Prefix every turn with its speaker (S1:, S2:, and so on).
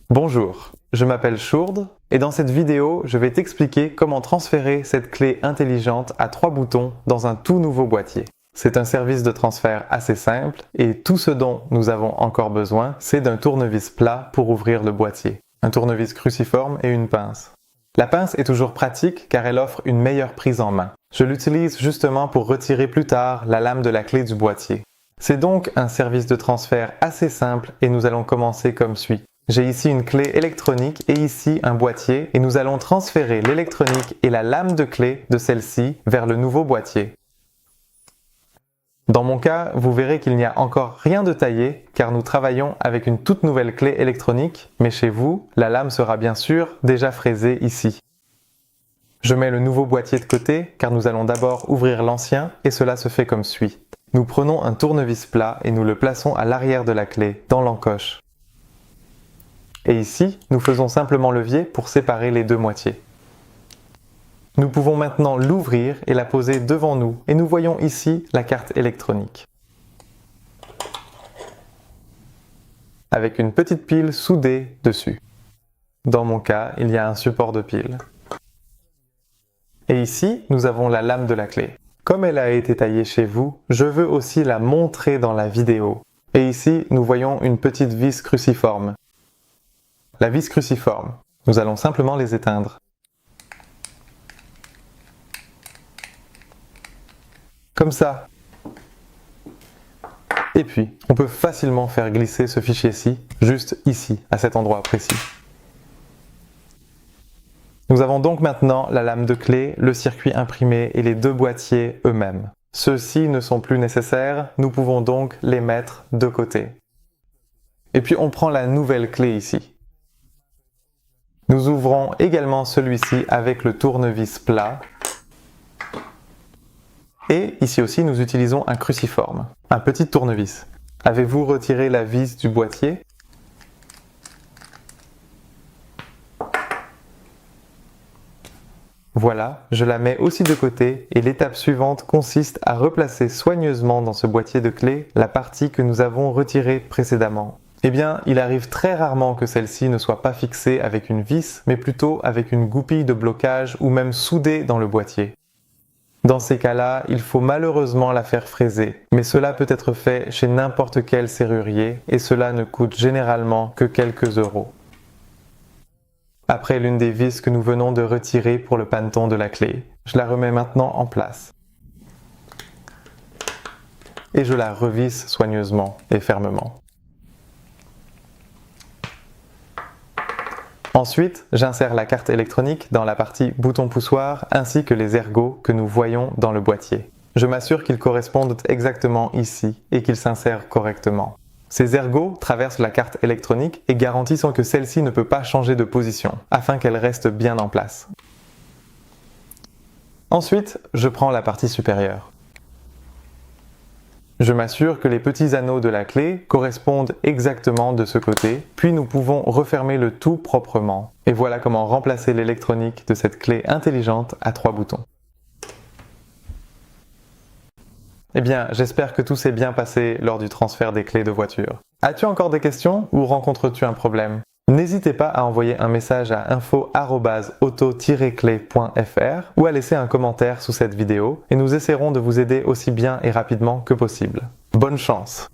S1: Bonjour, je m'appelle Chourde et dans cette vidéo, je vais t'expliquer comment transférer cette clé intelligente à 3 boutons dans un tout nouveau boîtier. C'est un service de transfert assez simple et tout ce dont nous avons encore besoin, c'est d'un tournevis plat pour ouvrir le boîtier, un tournevis cruciforme et une pince. La pince est toujours pratique car elle offre une meilleure prise en main. Je l'utilise justement pour retirer plus tard la lame de la clé du boîtier. C'est donc un service de transfert assez simple et nous allons commencer comme suit. J'ai ici une clé électronique et ici un boîtier et nous allons transférer l'électronique et la lame de clé de celle-ci vers le nouveau boîtier. Dans mon cas, vous verrez qu'il n'y a encore rien de taillé car nous travaillons avec une toute nouvelle clé électronique, mais chez vous, la lame sera bien sûr déjà fraisée ici. Je mets le nouveau boîtier de côté car nous allons d'abord ouvrir l'ancien et cela se fait comme suit. Nous prenons un tournevis plat et nous le plaçons à l'arrière de la clé, dans l'encoche. Et ici, nous faisons simplement levier pour séparer les deux moitiés. Nous pouvons maintenant l'ouvrir et la poser devant nous et nous voyons ici la carte électronique. Avec une petite pile soudée dessus. Dans mon cas, il y a un support de pile. Et ici, nous avons la lame de la clé. Comme elle a été taillée chez vous, je veux aussi la montrer dans la vidéo. Et ici, nous voyons une petite vis cruciforme. La vis cruciforme, nous allons simplement les éteindre. Comme ça. Et puis, on peut facilement faire glisser ce fichier-ci, juste ici, à cet endroit précis. Nous avons donc maintenant la lame de clé, le circuit imprimé et les deux boîtiers eux-mêmes. Ceux-ci ne sont plus nécessaires, nous pouvons donc les mettre de côté. Et puis on prend la nouvelle clé ici. Nous ouvrons également celui-ci avec le tournevis plat. Et ici aussi nous utilisons un cruciforme, un petit tournevis. Avez-vous retiré la vis du boîtier ? Voilà, je la mets aussi de côté et l'étape suivante consiste à replacer soigneusement dans ce boîtier de clés la partie que nous avons retirée précédemment. Eh bien, il arrive très rarement que celle-ci ne soit pas fixée avec une vis, mais plutôt avec une goupille de blocage ou même soudée dans le boîtier. Dans ces cas-là, il faut malheureusement la faire fraiser, mais cela peut être fait chez n'importe quel serrurier et cela ne coûte généralement que quelques euros. Après l'une des vis que nous venons de retirer pour le paneton de la clé, je la remets maintenant en place. Et je la revisse soigneusement et fermement. Ensuite, j'insère la carte électronique dans la partie bouton poussoir ainsi que les ergots que nous voyons dans le boîtier. Je m'assure qu'ils correspondent exactement ici et qu'ils s'insèrent correctement. Ces ergots traversent la carte électronique et garantissent que celle-ci ne peut pas changer de position, afin qu'elle reste bien en place. Ensuite, je prends la partie supérieure. Je m'assure que les petits anneaux de la clé correspondent exactement de ce côté, puis nous pouvons refermer le tout proprement. Et voilà comment remplacer l'électronique de cette clé intelligente à 3 boutons. Eh bien, j'espère que tout s'est bien passé lors du transfert des clés de voiture. As-tu encore des questions ou rencontres-tu un problème ? N'hésitez pas à envoyer un message à info@auto-clé.fr ou à laisser un commentaire sous cette vidéo et nous essaierons de vous aider aussi bien et rapidement que possible. Bonne chance!